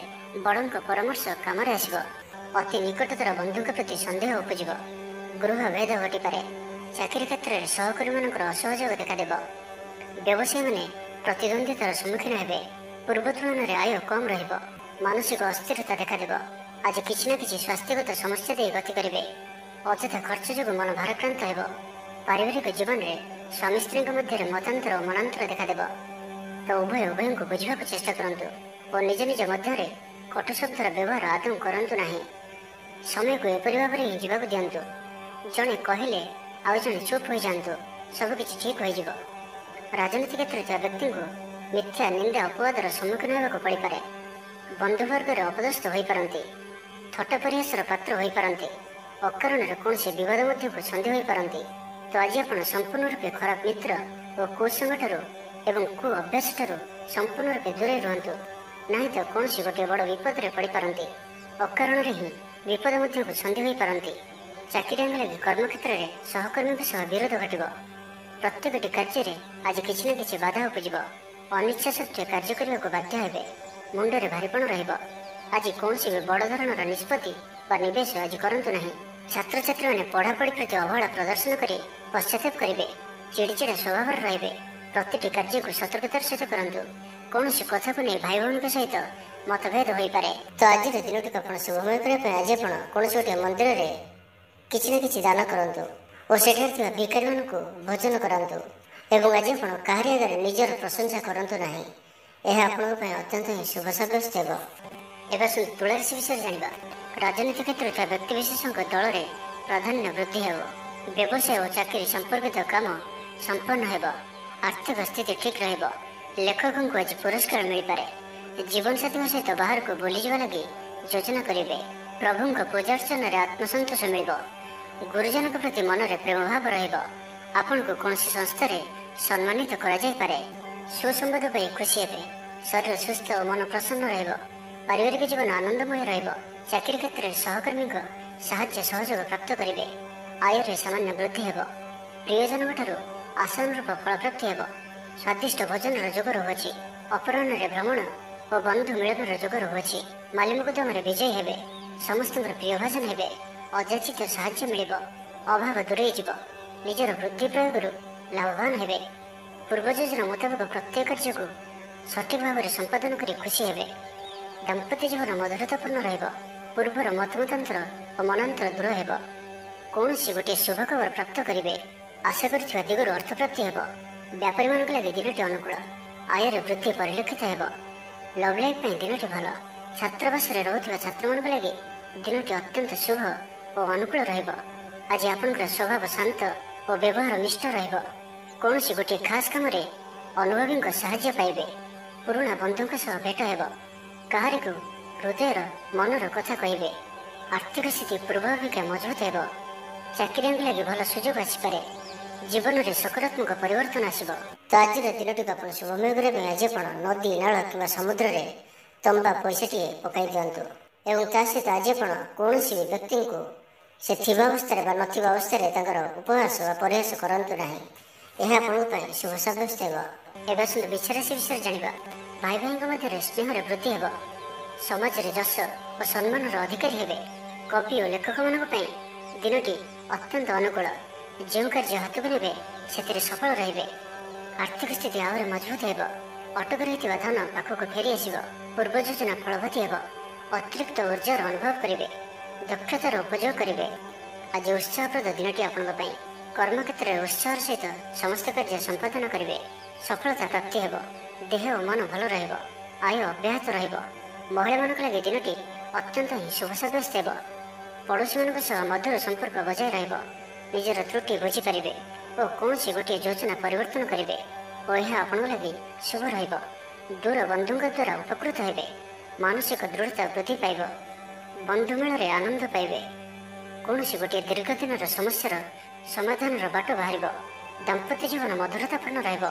Speaker 1: ବଡ଼ଙ୍କ ପରାମର୍ଶ କାମରେ ଆସିବ। ଅତି ନିକଟତର ବନ୍ଧୁଙ୍କ ପ୍ରତି ସନ୍ଦେହ ଉପୁଜିବ। ଗୃହ ଭେଦ ଘଟିପାରେ। ଚାକିରି କ୍ଷେତ୍ରରେ ସହକର୍ମୀମାନଙ୍କର ଅସହଯୋଗ ଦେଖାଦେବ। ବ୍ୟବସାୟୀମାନେ ପ୍ରତିଦ୍ୱନ୍ଦ୍ୱିତାର ସମ୍ମୁଖୀନ ହେବେ। ପୂର୍ବ ତୁଳନାରେ ଆୟ କମ୍ ରହିବ। ମାନସିକ ଅସ୍ଥିରତା ଦେଖାଦେବ। ଆଜି କିଛି ନା କିଛି ସ୍ୱାସ୍ଥ୍ୟଗତ ସମସ୍ୟା ଦେଇ ଗତି କରିବେ। ଅଯଥା ଖର୍ଚ୍ଚ ଯୋଗୁଁ ମନ ଭାରାକ୍ରାନ୍ତ ହେବ। ପାରିବାରିକ ଜୀବନରେ ସ୍ୱାମୀ ସ୍ତ୍ରୀଙ୍କ ମଧ୍ୟରେ ମତାନ୍ତର ଓ ମନାନ୍ତର ଦେଖାଦେବ। ତ ଉଭୟଙ୍କୁ ବୁଝିବାକୁ ଚେଷ୍ଟା କରନ୍ତୁ ଓ ନିଜ ନିଜ ମଧ୍ୟରେ କଟୁ ଶବ୍ଦର ବ୍ୟବହାର ଆଦୌ କରନ୍ତୁ ନାହିଁ। ସମୟକୁ ଏପରି ଭାବରେ ହିଁ ଯିବାକୁ ଦିଅନ୍ତୁ। ଜଣେ କହିଲେ ଆଉ ଜଣେ ଚୁପ୍ ହୋଇଯାଆନ୍ତୁ। ସବୁକିଛି ଠିକ୍ ହୋଇଯିବ। ରାଜନୀତି କ୍ଷେତ୍ରରେ ଥିବା ବ୍ୟକ୍ତିଙ୍କୁ ମିଥ୍ୟା ନିନ୍ଦା ଅପବାଦର ସମ୍ମୁଖୀନ ହେବାକୁ ପଡ଼ିପାରେ। ବନ୍ଧୁବର୍ଗରେ ଅପଦସ୍ଥ ହୋଇପାରନ୍ତି। ଥଟ୍ଟା ପରିହାସର ପାତ୍ର ହୋଇପାରନ୍ତି। ଅକାରଣରେ କୌଣସି ବିବାଦ ମଧ୍ୟକୁ ଛନ୍ଦି ହୋଇପାରନ୍ତି। ତ ଆଜି ଆପଣ ସମ୍ପୂର୍ଣ୍ଣ ରୂପେ ଖରାପ ମିତ୍ର ଓ କୁସଙ୍ଗଠାରୁ ଏବଂ କୁ ଅଭ୍ୟାସଠାରୁ ସମ୍ପୂର୍ଣ୍ଣ ରୂପେ ଦୂରେଇ ରୁହନ୍ତୁ। ନାହିଁ ତ କୌଣସି ଗୋଟିଏ ବଡ଼ ବିପଦରେ ପଡ଼ିପାରନ୍ତି। ଅକାରଣରେ ହିଁ ବିପଦ ମଧ୍ୟକୁ ଛନ୍ଦି ହୋଇପାରନ୍ତି। ଚାକିରି ଲାଗି କର୍ମକ୍ଷେତ୍ରରେ ସହକର୍ମୀଙ୍କ ସହ ବିରୋଧ ଘଟିବ। ପ୍ରତ୍ୟେକଟି କାର୍ଯ୍ୟରେ ଆଜି କିଛି ନା କିଛି ବାଧା ଉପୁଜିବ। ଅନିଚ୍ଛା ସତ୍ତ୍ୱେ କାର୍ଯ୍ୟ କରିବାକୁ ବାଧ୍ୟ ହେବେ। ମୁଣ୍ଡରେ ଭାରିପଣ ରହିବ। ଆଜି କୌଣସି ବି ବଡ଼ ଧରଣର ନିଷ୍ପତ୍ତି ବା ନିବେଶ ଆଜି କରନ୍ତୁ ନାହିଁ। ଛାତ୍ରଛାତ୍ରୀମାନେ ପଢ଼ାପଢ଼ି ପ୍ରତି ଅବହେଳା ପ୍ରଦର୍ଶନ କରି ପଶ୍ଚାତାପ କରିବେ। ଚିଡ଼ିଚିଡ଼ା ସ୍ୱଭାବର ରହିବେ। ପ୍ରତିଟି କାର୍ଯ୍ୟକୁ ସତର୍କତାର ସହିତ କରନ୍ତୁ। କୌଣସି କଥାକୁ ନେଇ ଭାଇ ଭଉଣୀଙ୍କ ସହିତ ମତଭେଦ ହୋଇପାରେ। ତ ଆଜିର ଦିନଟିକୁ ଆପଣ ଶୁଭମୟ କରିବା ପାଇଁ ଆଜି ଆପଣ କୌଣସି ଗୋଟିଏ ମନ୍ଦିରରେ କିଛି ନା କିଛି ଦାନ କରନ୍ତୁ ଓ ସେଠାରେ ଥିବା ଭିକାରୀମାନଙ୍କୁ ଭୋଜନ କରାନ୍ତୁ ଏବଂ ଆଜି ଆପଣ କାହାରି ଆଗରେ ନିଜର ପ୍ରଶଂସା କରନ୍ତୁ ନାହିଁ। ଏହା ଆପଣଙ୍କ ପାଇଁ ଅତ୍ୟନ୍ତ ହିଁ ଶୁଭ ସାବ୍ୟସ୍ତ ହେବ। ଏବେ ଆସନ୍ତୁ ତୁଳା ରାଶି ବିଷୟରେ ଜାଣିବା। ରାଜନୀତି କ୍ଷେତ୍ରରେ ଥିବା ବ୍ୟକ୍ତିବିଶେଷଙ୍କ ଦଳରେ ପ୍ରାଧାନ୍ୟ ବୃଦ୍ଧି ହେବ। ବ୍ୟବସାୟ ଓ ଚାକିରି ସମ୍ପର୍କିତ କାମ ସମ୍ପନ୍ନ ହେବ। ଆର୍ଥିକ ସ୍ଥିତି ଠିକ୍ ରହିବ। ଲେଖକଙ୍କୁ ଆଜି ପୁରସ୍କାର ମିଳିପାରେ। ଜୀବନସାଥୀଙ୍କ ସହିତ ବାହାରକୁ ବୁଲିଯିବା ଲାଗି ଯୋଜନା କରିବେ। ପ୍ରଭୁଙ୍କ ପୂଜାର୍ଚ୍ଚନାରେ ଆତ୍ମସନ୍ତୋଷ ମିଳିବ। ଗୁରୁଜନଙ୍କ ପ୍ରତି ମନରେ ପ୍ରେମ ଭାବ ରହିବ। ଆପଣଙ୍କୁ କୌଣସି ସଂସ୍ଥାରେ ସମ୍ମାନିତ କରାଯାଇପାରେ। ସୁସମ୍ବାଦ ପାଇ ଖୁସି ହେବେ। ଶରୀର ସୁସ୍ଥ ଓ ମନ ପ୍ରସନ୍ନ ରହିବ। ପାରିବାରିକ ଜୀବନ ଆନନ୍ଦମୟ ରହିବ। ଚାକିରି କ୍ଷେତ୍ରରେ ସହକର୍ମୀଙ୍କ ସାହାଯ୍ୟ ସହଯୋଗ ପ୍ରାପ୍ତ କରିବେ। ଆୟରେ ସାମାନ୍ୟ ବୃଦ୍ଧି ହେବ। ପ୍ରିୟଜନଙ୍କଠାରୁ ଆଶାନୁରୂପ ଫଳପ୍ରାପ୍ତି ହେବ। ସ୍ୱାଦିଷ୍ଟ ଭୋଜନର ଯୋଗ ରହୁଅଛି। ଅପରାହ୍ନରେ ଭ୍ରମଣ ଓ ବନ୍ଧୁ ମିଳନର ଯୋଗ ରହୁଅଛି। ମାଲିମୁକଦ୍ଦମାରେ ବିଜୟୀ ହେବେ। ସମସ୍ତଙ୍କର ପ୍ରିୟ ଭାଜନ ହେବେ। ଅଯାଚିତ ସାହାଯ୍ୟ ମିଳିବ। ଅଭାବ ଦୂରେଇ ଯିବ। ନିଜର ବୁଦ୍ଧି ପ୍ରୟୋଗରୁ ଲାଭବାନ ହେବେ। ପୂର୍ବ ଯୋଜନା ମୁତାବକ ପ୍ରତ୍ୟେକ କାର୍ଯ୍ୟକୁ ସଠିକ୍ ଭାବରେ ସମ୍ପାଦନ କରି ଖୁସି ହେବେ। ଦାମ୍ପତ୍ୟ ଜୀବନ ମଧୁରତାପୂର୍ଣ୍ଣ ରହିବ। ପୂର୍ବର ମତମତାନ୍ତର ଓ ମନାନ୍ତର ଦୂର ହେବ। କୌଣସି ଗୋଟିଏ ଶୁଭ ଖବର ପ୍ରାପ୍ତ କରିବେ। ଆଶା କରିଥିବା ଦିଗରୁ ଅର୍ଥପ୍ରାପ୍ତି ହେବ। ବ୍ୟାପାରୀମାନଙ୍କ ଲାଗି ଦିନଟି ଅନୁକୂଳ। ଆୟରେ ବୃଦ୍ଧି ପରିଲକ୍ଷିତ ହେବ। ଲଭ୍ ଲାଇଫ୍ ପାଇଁ ଦିନଟି ଭଲ। ଛାତ୍ରାବାସରେ ରହୁଥିବା ଛାତ୍ରମାନଙ୍କ ଲାଗି ଦିନଟି ଅତ୍ୟନ୍ତ ଶୁଭ ଓ ଅନୁକୂଳ ରହିବ। ଆଜି ଆପଣଙ୍କର ସ୍ୱଭାବ ଶାନ୍ତ ଓ ବ୍ୟବହାର ନିଷ୍ଠ ରହିବ। କୌଣସି ଗୋଟିଏ ଖାସ୍ କାମରେ ଅନୁଭବୀଙ୍କ ସାହାଯ୍ୟ ପାଇବେ। ପୁରୁଣା ବନ୍ଧୁଙ୍କ ସହ ଭେଟ ହେବ। କାହାରିକୁ ହୃଦୟର ମନର କଥା କହିବେ। ଆର୍ଥିକ ସ୍ଥିତି ପୂର୍ବ ଅପେକ୍ଷା ମଜବୁତ ହେବ। ଚାକିରିଆଙ୍କ ଲାଗି ଭଲ ସୁଯୋଗ ଆସିପାରେ। ଜୀବନରେ ସକାରାତ୍ମକ ପରିବର୍ତ୍ତନ ଆସିବ। ତ ଆଜିର ଦିନଟିକୁ ଆପଣ ଶୁଭମୟ କରିବା ପାଇଁ ଆଜି ଆପଣ ନଦୀ ନାଳ କିମ୍ବା ସମୁଦ୍ରରେ ତମ୍ବା ପଇସାଟିଏ ପକାଇ ଦିଅନ୍ତୁ ଏବଂ ତା ସହିତ ଆଜି ଆପଣ କୌଣସି ବି ବ୍ୟକ୍ତିଙ୍କୁ ସେ ଥିବା ଅବସ୍ଥାରେ ବା ନଥିବା ଅବସ୍ଥାରେ ତାଙ୍କର ଉପହାସ ବା ପରିହାସ କରନ୍ତୁ ନାହିଁ। ଏହା ଆପଣଙ୍କ ପାଇଁ ଶୁଭ ସାବ୍ୟସ୍ତ ହେବ। ଏବେ ଆସନ୍ତୁ ବିଛାରାଶି ବିଷୟରେ ଜାଣିବା। ଭାଇ ଭାଇଙ୍କ ମଧ୍ୟରେ ସ୍ନେହରେ ବୃଦ୍ଧି ହେବ। ସମାଜରେ ଯଶ ଓ ସମ୍ମାନର ଅଧିକାରୀ ହେବେ। କବି ଓ ଲେଖକମାନଙ୍କ ପାଇଁ ଦିନଟି ଅତ୍ୟନ୍ତ ଅନୁକୂଳ। ଯେଉଁ କାର୍ଯ୍ୟ ହାତକୁ ନେବେ ସେଥିରେ ସଫଳ ରହିବେ। ଆର୍ଥିକ ସ୍ଥିତି ଆହୁରି ମଜବୁତ ହେବ। ଅଟକି ରହିଥିବା ଧନ ପାଖକୁ ଫେରି ଆସିବ। ପୂର୍ବ ଯୋଜନା ଫଳବତୀ ହେବ। ଅତିରିକ୍ତ ଉର୍ଜାର ଅନୁଭବ କରିବେ। ଦକ୍ଷତାର ଉପଯୋଗ କରିବେ। ଆଜି ଉତ୍ସାହପ୍ରଦ ଦିନଟି ଆପଣଙ୍କ ପାଇଁ। କର୍ମକ୍ଷେତ୍ରରେ ଉତ୍ସାହର ସହିତ ସମସ୍ତ କାର୍ଯ୍ୟ ସମ୍ପାଦନ କରିବେ। ସଫଳତା ପ୍ରାପ୍ତି ହେବ। ଦେହ ଓ ମନ ଭଲ ରହିବ। ଆୟ ଅବ୍ୟାହତ ରହିବ। ମହିଳାମାନଙ୍କ ଲାଗି ଦିନଟି ଅତ୍ୟନ୍ତ ହିଁ ଶୁଭ ସାବ୍ୟସ୍ତ ହେବ। ପଡ଼ୋଶୀମାନଙ୍କ ସହ ମଧୁର ସମ୍ପର୍କ ବଜାୟ ରହିବ। ନିଜର ତ୍ରୁଟି ବୁଝିପାରିବେ ଓ କୌଣସି ଗୋଟିଏ ଯୋଜନା ପରିବର୍ତ୍ତନ କରିବେ ଓ ଏହା ଆପଣଙ୍କ ଲାଗି ଶୁଭ ରହିବ। ଦୂର ବନ୍ଧୁଙ୍କ ଦ୍ୱାରା ଉପକୃତ ହେବେ। ମାନସିକ ଦୃଢ଼ତା ବୃଦ୍ଧି ପାଇବ। ବନ୍ଧୁମେଳରେ ଆନନ୍ଦ ପାଇବେ। କୌଣସି ଗୋଟିଏ ଦୀର୍ଘ ଦିନର ସମସ୍ୟାର ସମାଧାନର ବାଟ ବାହାରିବ। ଦାମ୍ପତ୍ୟ ଜୀବନ ମଧୁରତାପୂର୍ଣ୍ଣ ରହିବ।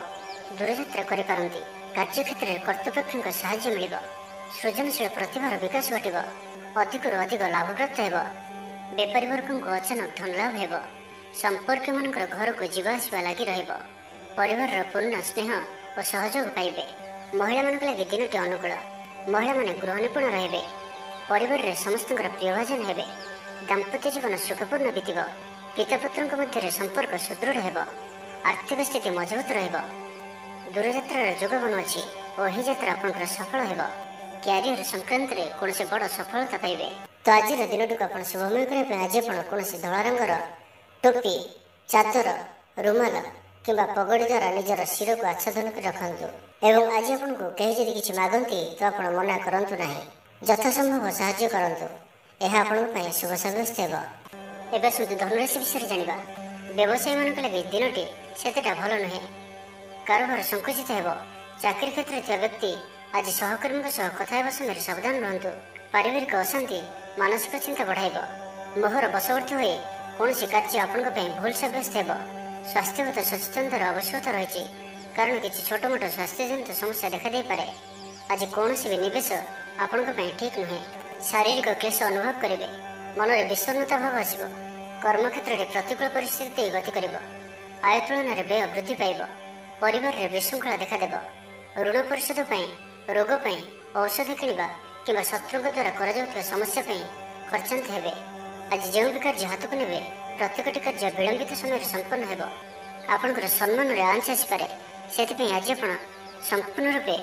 Speaker 1: ଦୂରଯାତ୍ରା କରିପାରନ୍ତି। କାର୍ଯ୍ୟକ୍ଷେତ୍ରରେ କର୍ତ୍ତୃପକ୍ଷଙ୍କ ସାହାଯ୍ୟ ମିଳିବ। ସୃଜନଶୀଳ ପ୍ରତିଭାର ବିକାଶ ଘଟିବ। ଅଧିକରୁ ଅଧିକ ଲାଭପ୍ରାପ୍ତ ହେବ। ବେପାରୀ ବର୍ଗଙ୍କୁ ଅଚାନକ ଧନ ଲାଭ ହେବ। ସମ୍ପର୍କୀୟମାନଙ୍କର ଘରକୁ ଯିବା ଆସିବା ଲାଗି ରହିବ। ପରିବାରର ପୂର୍ଣ୍ଣ ସ୍ନେହ ଓ ସହଯୋଗ ପାଇବେ। ମହିଳାମାନଙ୍କ ଲାଗି ଦିନଟି ଅନୁକୂଳ। ମହିଳାମାନେ ଗୃହ ନିପୁଣ ରହିବେ। ପରିବାରରେ ସମସ୍ତଙ୍କର ପ୍ରିୟଭାଜନ ହେବେ। ଦାମ୍ପତ୍ୟ ଜୀବନ ସୁଖପୂର୍ଣ୍ଣ ବିତିବ। ପିତାପୁତ୍ରଙ୍କ ମଧ୍ୟରେ ସମ୍ପର୍କ ସୁଦୃଢ଼ ହେବ। ଆର୍ଥିକ ସ୍ଥିତି ମଜବୁତ ରହିବ। ଦୂରଯାତ୍ରାର ଯୋଗ ବନୁଅଛି ଓ ଏହି ଯାତ୍ରା ଆପଣଙ୍କର ସଫଳ ହେବ। କ୍ୟାରିୟର ସଂକ୍ରାନ୍ତରେ କୌଣସି ବଡ଼ ସଫଳତା ପାଇବେ। ତ ଆଜିର ଦିନଟିକୁ ଆପଣ ଶୁଭମୟ କରିବା ପାଇଁ ଆଜି ଆପଣ କୌଣସି ଧଳା ରଙ୍ଗର ଟୋପି, ଚାଦର, ରୁମାଲ କିମ୍ବା ପଗଡ଼ି ଦ୍ୱାରା ନିଜର ଶିରକୁ ଆଚ୍ଛାଦନ କରି ରଖନ୍ତୁ। ଏବଂ ଆଜି ଆପଣଙ୍କୁ କେହି ଯଦି କିଛି ମାଗନ୍ତି ତ ଆପଣ ମନା କରନ୍ତୁ ନାହିଁ। ଯଥାସମ୍ଭବ ସାହାଯ୍ୟ କରନ୍ତୁ। ଏହା ଆପଣଙ୍କ ପାଇଁ ଶୁଭ ସାବ୍ୟସ୍ତ ହେବ। ଏବେ ଆସନ୍ତୁ ଧନୁରାଶି ବିଷୟରେ ଜାଣିବା। ବ୍ୟବସାୟୀମାନଙ୍କ ଲାଗି ଦିନଟି ସେତେଟା ଭଲ ନୁହେଁ। କାରବାର ସଂକୁଚିତ ହେବ। ଚାକିରି କ୍ଷେତ୍ରରେ ଥିବା ବ୍ୟକ୍ତି ଆଜି ସହକର୍ମୀଙ୍କ ସହ କଥା ହେବା ସମୟରେ ସାବଧାନ ରୁହନ୍ତୁ। ପାରିବାରିକ ଅଶାନ୍ତି ମାନସିକ ଚିନ୍ତା ବଢ଼ାଇବ। ମୋହର ବଶବର୍ତ୍ତୀ ହୋଇ କୌଣସି କାର୍ଯ୍ୟ ଆପଣଙ୍କ ପାଇଁ ଭୁଲ ସାବ୍ୟସ୍ତ ହେବ। ସ୍ୱାସ୍ଥ୍ୟଗତ ସଚେତନତାର ଆବଶ୍ୟକତା ରହିଛି, କାରଣ କିଛି ଛୋଟମୋଟ ସ୍ୱାସ୍ଥ୍ୟଜନିତ ସମସ୍ୟା ଦେଖାଦେଇପାରେ। ଆଜି କୌଣସି ବି ନିବେଶ ଆପଣଙ୍କ ପାଇଁ ଠିକ୍ ନୁହେଁ। ଶାରୀରିକ କ୍ଲେଶ ଅନୁଭବ କରିବେ। ମନରେ ବିଷଣ୍ଣତା ଭାବ ଆସିବ। କର୍ମକ୍ଷେତ୍ରରେ ପ୍ରତିକୂଳ ପରିସ୍ଥିତି ଦେଇ ଗତି କରିବ। ଆୟ ତୁଳନାରେ ବ୍ୟୟ ବୃଦ୍ଧି ପାଇବ। ପରିବାରରେ ବିଶୃଙ୍ଖଳା ଦେଖାଦେବ। ଋଣ ପରିଶୋଧ ପାଇଁ, ରୋଗ ପାଇଁ ଔଷଧ କିଣିବା କିମ୍ବା ଶତ୍ରୁଙ୍କ ଦ୍ୱାରା କରାଯାଉଥିବା ସମସ୍ୟା ପାଇଁ ଖର୍ଚ୍ଚାନ୍ତ ହେବେ। ଆଜି ଯେଉଁ ବି କାର୍ଯ୍ୟ ହାତକୁ ନେବେ ପ୍ରତ୍ୟେକଟି କାର୍ଯ୍ୟ ବିଳମ୍ବିତ ସମୟରେ ସମ୍ପନ୍ନ ହେବ। ଆପଣଙ୍କର ସମ୍ମାନରେ ଆଞ୍ଚ ଆସିପାରେ। ସେଥିପାଇଁ ଆଜି ଆପଣ ସମ୍ପୂର୍ଣ୍ଣ ରୂପେ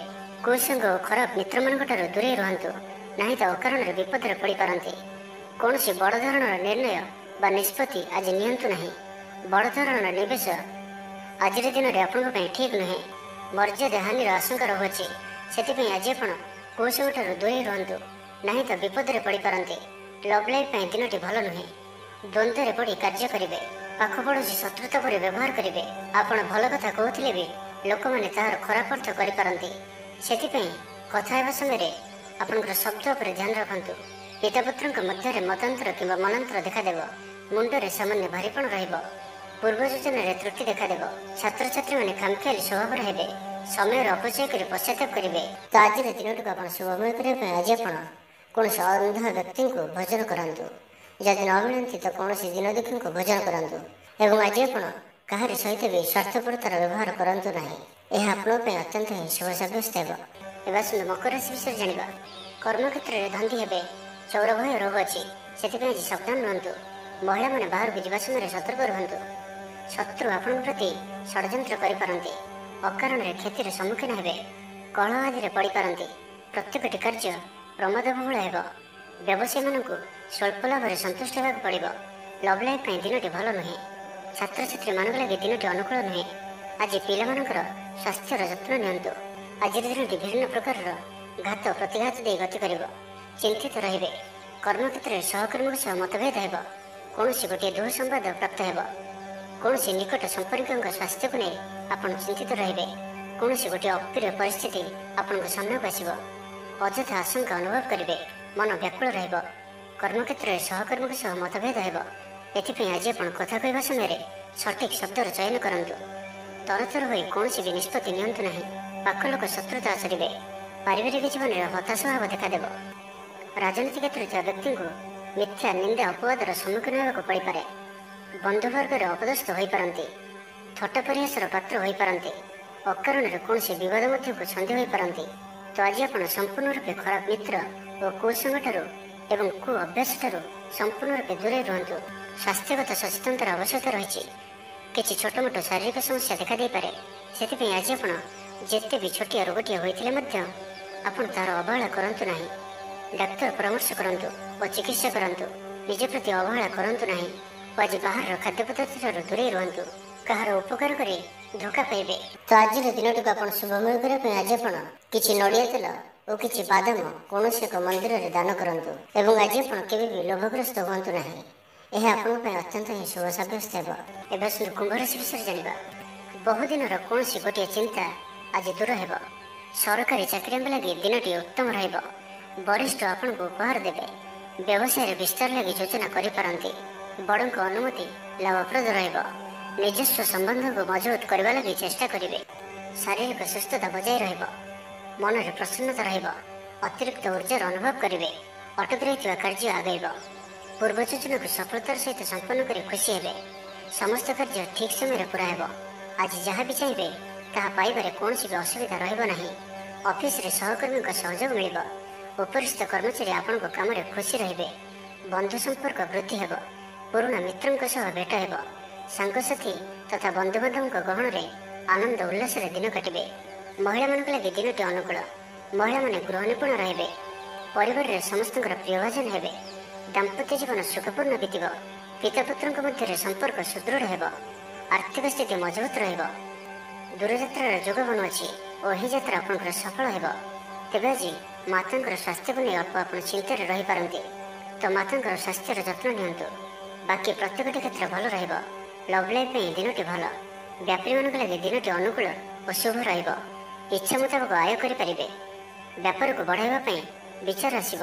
Speaker 1: କୁସଙ୍ଗ ଓ ଖରାପ ମିତ୍ରମାନଙ୍କଠାରୁ ଦୂରେଇ ରୁହନ୍ତୁ, ନାହିଁ ତ ଅକାରଣରେ ବିପଦରେ ପଡ଼ିପାରନ୍ତି। କୌଣସି ବଡ଼ ଧରଣର ନିର୍ଣ୍ଣୟ ବା ନିଷ୍ପତ୍ତି ଆଜି ନିଅନ୍ତୁ ନାହିଁ। ବଡ଼ ଧରଣର ନିବେଶ ଆଜିର ଦିନରେ ଆପଣଙ୍କ ପାଇଁ ଠିକ୍ ନୁହେଁ। ମର୍ଯ୍ୟାଦା ହାନିର ଆଶଙ୍କା ରହୁଅଛି। ସେଥିପାଇଁ ଆଜି ଆପଣ କୁସଙ୍ଗଠାରୁ ଦୂରେଇ ରୁହନ୍ତୁ, ନାହିଁ ତ ବିପଦରେ ପଡ଼ିପାରନ୍ତି। ଲଭ୍ ଲାଇଫ୍ ପାଇଁ ଦିନଟି ଭଲ ନୁହେଁ। ଦ୍ୱନ୍ଦ୍ୱରେ ପଡ଼ି କାର୍ଯ୍ୟ କରିବେ। ପାଖ ପଡ଼ୋଶୀ ଶତ୍ରୁତା ପରି ବ୍ୟବହାର କରିବେ। ଆପଣ ଭଲ କଥା କହୁଥିଲେ ବି ଲୋକମାନେ ତାହାର ଖରାପ ଅର୍ଥ କରିପାରନ୍ତି। ସେଥିପାଇଁ କଥା ହେବା ସମୟରେ ଆପଣଙ୍କର ଶବ୍ଦ ଉପରେ ଧ୍ୟାନ ରଖନ୍ତୁ। ପିତାପୁତ୍ରଙ୍କ ମଧ୍ୟରେ ମତାନ୍ତର କିମ୍ବା ମନାନ୍ତର ଦେଖାଦେବ। ମୁଣ୍ଡରେ ସାମାନ୍ୟ ଭାରୀପଣ ରହିବ। ପୂର୍ବ ଯୋଜନାରେ ତ୍ରୁଟି ଦେଖାଦେବ। ଛାତ୍ରଛାତ୍ରୀମାନେ ଖାମଖିଆଲି ସ୍ୱଭାବର ହେବେ। ସମୟର ଅପଚୟ କରି ପଶ୍ଚାତାପ କରିବେ। ତ ଆଜିର ଦିନଟିକୁ ଆପଣ ଶୁଭମୟ କରିବା ପାଇଁ ଆଜି ଆପଣ କୌଣସି ଅନ୍ଧ ବ୍ୟକ୍ତିଙ୍କୁ ଭୋଜନ କରାନ୍ତୁ। ଯଦି ନ ମିଳନ୍ତି ତ କୌଣସି ଦିନଦୁଃଖୀଙ୍କୁ ଭୋଜନ କରାନ୍ତୁ। ଏବଂ ଆଜି ଆପଣ କାହାରି ସହିତ ବି ସ୍ୱାର୍ଥପରତାର ବ୍ୟବହାର କରନ୍ତୁ ନାହିଁ। ଏହା ଆପଣଙ୍କ ପାଇଁ ଅତ୍ୟନ୍ତ ହିଁ ଶୁଭ ସାବ୍ୟସ୍ତ ହେବ। ଏବେ ଆସନ୍ତୁ ମକର ରାଶି ବିଷୟରେ ଜାଣିବା। କର୍ମକ୍ଷେତ୍ରରେ ଧନ୍ଦୀ ହେବେ। ଚୌର ଭୟ ରହୁଅଛି। ସେଥିପାଇଁ ଆଜି ସାବଧାନ ରୁହନ୍ତୁ। ମହିଳାମାନେ ବାହାରକୁ ଯିବା ସମୟରେ ସତର୍କ ରୁହନ୍ତୁ। ଶତ୍ରୁ ଆପଣଙ୍କ ପ୍ରତି ଷଡ଼ଯନ୍ତ୍ର କରିପାରନ୍ତି। ଅକାରଣରେ କ୍ଷତିର ସମ୍ମୁଖୀନ ହେବେ। କଳହ ଆଦିରେ ପଡ଼ିପାରନ୍ତି। ପ୍ରତ୍ୟେକଟି କାର୍ଯ୍ୟ ପ୍ରମାଦବହୁଳ ହେବ। ବ୍ୟବସାୟୀମାନଙ୍କୁ ସ୍ୱଳ୍ପ ଲାଭରେ ସନ୍ତୁଷ୍ଟ ହେବାକୁ ପଡ଼ିବ। ଲଭ୍ ଲାଇଫ୍ ପାଇଁ ଦିନଟି ଭଲ ନୁହେଁ। ଛାତ୍ରଛାତ୍ରୀମାନଙ୍କ ଲାଗି ଦିନଟି ଅନୁକୂଳ ନୁହେଁ। ଆଜି ପିଲାମାନଙ୍କର ସ୍ୱାସ୍ଥ୍ୟର ଯତ୍ନ ନିଅନ୍ତୁ। ଆଜିର ଦିନଟି ବିଭିନ୍ନ ପ୍ରକାରର ଘାତ ପ୍ରତିଘାତ ଦେଇ ଗତି କରିବ। ଚିନ୍ତିତ ରହିବେ। କର୍ମକ୍ଷେତ୍ରରେ ସହକର୍ମୀଙ୍କ ସହ ମତଭେଦ ହେବ। କୌଣସି ଗୋଟିଏ ଦୁଃସମ୍ବାଦ ପ୍ରାପ୍ତ ହେବ। କୌଣସି ନିକଟ ସମ୍ପର୍କୀୟଙ୍କ ସ୍ୱାସ୍ଥ୍ୟକୁ ନେଇ ଆପଣ ଚିନ୍ତିତ ରହିବେ। କୌଣସି ଗୋଟିଏ ଅପ୍ରିୟ ପରିସ୍ଥିତି ଆପଣଙ୍କ ସାମ୍ନାକୁ ଆସିବ। ଅଯଥା ଆଶଙ୍କା ଅନୁଭବ କରିବେ। ମନ ବ୍ୟାକୁଳ ରହିବ। କର୍ମକ୍ଷେତ୍ରରେ ସହକର୍ମୀଙ୍କ ସହ ମତଭେଦ ହେବ। ଏଥିପାଇଁ ଆଜି ଆପଣ କଥା କହିବା ସମୟରେ ସଠିକ୍ ଶବ୍ଦର ଚୟନ କରନ୍ତୁ। ତରତର ହୋଇ କୌଣସି ବି ନିଷ୍ପତ୍ତି ନିଅନ୍ତୁ ନାହିଁ। ପାଖ ଲୋକ ଶତ୍ରୁତା ଆଚରିବେ। ପାରିବାରିକ ଜୀବନରେ ହତାଶ ଭାବ ଦେଖାଦେବ। ରାଜନୀତି କ୍ଷେତ୍ରରେ ଥିବା ବ୍ୟକ୍ତିଙ୍କୁ ମିଥ୍ୟା ନିନ୍ଦା ଅପବାଦର ସମ୍ମୁଖୀନ ହେବାକୁ ପଡ଼ିପାରେ। ବନ୍ଧୁବର୍ଗରେ ଅପଦସ୍ଥ ହୋଇପାରନ୍ତି। ଥଟ୍ଟା ପରିହାସର ପାତ୍ର ହୋଇପାରନ୍ତି। ଅକାରଣରେ କୌଣସି ବିବାଦ ମଧ୍ୟକୁ ଛନ୍ଦି ହୋଇପାରନ୍ତି। ତ ଆଜି ଆପଣ ସମ୍ପୂର୍ଣ୍ଣ ରୂପେ ଖରାପ ମିତ୍ର ଓ କୁସଙ୍ଗଠାରୁ ଏବଂ କୁ ଅଭ୍ୟାସଠାରୁ ସମ୍ପୂର୍ଣ୍ଣ ରୂପେ ଦୂରେଇ ରୁହନ୍ତୁ। ସ୍ୱାସ୍ଥ୍ୟଗତ ସଚେତନତାର ଆବଶ୍ୟକତା ରହିଛି। କିଛି ଛୋଟମୋଟ ଶାରୀରିକ ସମସ୍ୟା ଦେଖାଦେଇପାରେ। ସେଥିପାଇଁ ଆଜି ଆପଣ ଯେତେ ବି ଛୋଟିଆ ରୋଗଟିଏ ହୋଇଥିଲେ ମଧ୍ୟ ଆପଣ ତାହାର ଅବହେଳା କରନ୍ତୁ ନାହିଁ। ଡାକ୍ତର ପରାମର୍ଶ କରନ୍ତୁ ଓ ଚିକିତ୍ସା କରନ୍ତୁ। ନିଜ ପ୍ରତି ଅବହେଳା କରନ୍ତୁ ନାହିଁ ଓ ଆଜି ବାହାରର ଖାଦ୍ୟପଦାର୍ଥଠାରୁ ଦୂରେଇ ରୁହନ୍ତୁ। କାହାର ଉପକାର କରି ଧୋକା ପାଇବେ। ତ ଆଜିର ଦିନଟିକୁ ଆପଣ ଶୁଭମୟ କରିବା ପାଇଁ ଆଜି ଆପଣ କିଛି ନଡ଼ିଆ ତେଲ ଓ କିଛି ବାଦାମ କୌଣସି ଏକ ମନ୍ଦିରରେ ଦାନ କରନ୍ତୁ। ଏବଂ ଆଜି ଆପଣ କେବେ ବି ଲୋଭଗ୍ରସ୍ତ ହୁଅନ୍ତୁ ନାହିଁ। ଏହା ଆପଣଙ୍କ ପାଇଁ ଅତ୍ୟନ୍ତ ହିଁ ଶୁଭ ସାବ୍ୟସ୍ତ ହେବ। ଏବେ ଆସନ୍ତୁ କୁମ୍ଭ ରାଶି ବିଷୟରେ ଜାଣିବା। ବହୁଦିନର କୌଣସି ଗୋଟିଏ ଚିନ୍ତା ଆଜି ଦୂର ହେବ। ସରକାରୀ ଚାକିରିଆଙ୍କ ଲାଗି ଦିନଟି ଉତ୍ତମ ରହିବ। ବରିଷ୍ଠ ଆପଣଙ୍କୁ ଉପହାର ଦେବେ। ବ୍ୟବସାୟରେ ବିସ୍ତାର ଲାଗି ଯୋଜନା କରିପାରନ୍ତି। ବଡ଼ଙ୍କ ଅନୁମତି ଲାଭପ୍ରଦ ରହିବ। ନିଜସ୍ୱ ସମ୍ବନ୍ଧକୁ ମଜବୁତ କରିବା ଲାଗି ଚେଷ୍ଟା କରିବେ। ଶାରୀରିକ ସୁସ୍ଥତା ବଜାୟ ରହିବ। ମନରେ ପ୍ରସନ୍ନତା ରହିବ। ଅତିରିକ୍ତ ଉର୍ଜାର ଅନୁଭବ କରିବେ। ଅଟକି ରହିଥିବା କାର୍ଯ୍ୟ ଆଗେଇବ। ପୂର୍ବ ଯୋଜନାକୁ ସଫଳତାର ସହିତ ସମ୍ପନ୍ନ କରି ଖୁସି ହେବେ। ସମସ୍ତ କାର୍ଯ୍ୟ ଠିକ୍ ସମୟରେ ପୁରା ହେବ। ଆଜି ଯାହା ବି ଚାହିଁବେ ତାହା ପାଇବାରେ କୌଣସି ବି ଅସୁବିଧା ରହିବ ନାହିଁ। ଅଫିସରେ ସହକର୍ମୀଙ୍କ ସହଯୋଗ ମିଳିବ। ଉପରିସ୍ଥ କର୍ମଚାରୀ ଆପଣଙ୍କ କାମରେ ଖୁସି ରହିବେ। ବନ୍ଧୁ ସମ୍ପର୍କ ବୃଦ୍ଧି ହେବ। ପୁରୁଣା ମିତ୍ରଙ୍କ ସହ ଭେଟ ହେବ। ସାଙ୍ଗସାଥି ତଥା ବନ୍ଧୁବାନ୍ଧବଙ୍କ ଗହଣରେ ଆନନ୍ଦ ଉଲ୍ଲାସରେ ଦିନ କାଟିବେ। ମହିଳାମାନଙ୍କ ଲାଗି ଦିନଟି ଅନୁକୂଳ। ମହିଳାମାନେ ଗୃହ ନିପୁଣ ରହିବେ। ପରିବାରରେ ସମସ୍ତଙ୍କର ପ୍ରିୟଭାଜନ ହେବେ। ଦାମ୍ପତ୍ୟ ଜୀବନ ସୁଖପୂର୍ଣ୍ଣ ବିତିବ। ପିତାପୁତ୍ରଙ୍କ ମଧ୍ୟରେ ସମ୍ପର୍କ ସୁଦୃଢ଼ ହେବ। ଆର୍ଥିକ ସ୍ଥିତି ମଜବୁତ ରହିବ। ଦୂରଯାତ୍ରାର ଯୋଗ ବନୁଅଛି ଓ ଏହି ଯାତ୍ରା ଆପଣଙ୍କର ସଫଳ ହେବ। ତେବେ ଆଜି ମାତାଙ୍କର ସ୍ୱାସ୍ଥ୍ୟକୁ ନେଇ ଅଳ୍ପ ଆପଣ ଚିନ୍ତାରେ ରହିପାରନ୍ତି, ତ ମାତାଙ୍କର ସ୍ୱାସ୍ଥ୍ୟର ଯତ୍ନ ନିଅନ୍ତୁ। ବାକି ପ୍ରତ୍ୟେକଟି କ୍ଷେତ୍ର ଭଲ ରହିବ। ଲଭ୍ ଲାଇଫ୍ ପାଇଁ ଦିନଟି ଭଲ। ବ୍ୟାପାରୀମାନଙ୍କ ଲାଗି ଦିନଟି ଅନୁକୂଳ ଓ ଶୁଭ ରହିବ। ଇଚ୍ଛା ମୁତାବକ ଆୟ କରିପାରିବେ। ବ୍ୟାପାରକୁ ବଢ଼ାଇବା ପାଇଁ ବିଚାର ଆସିବ।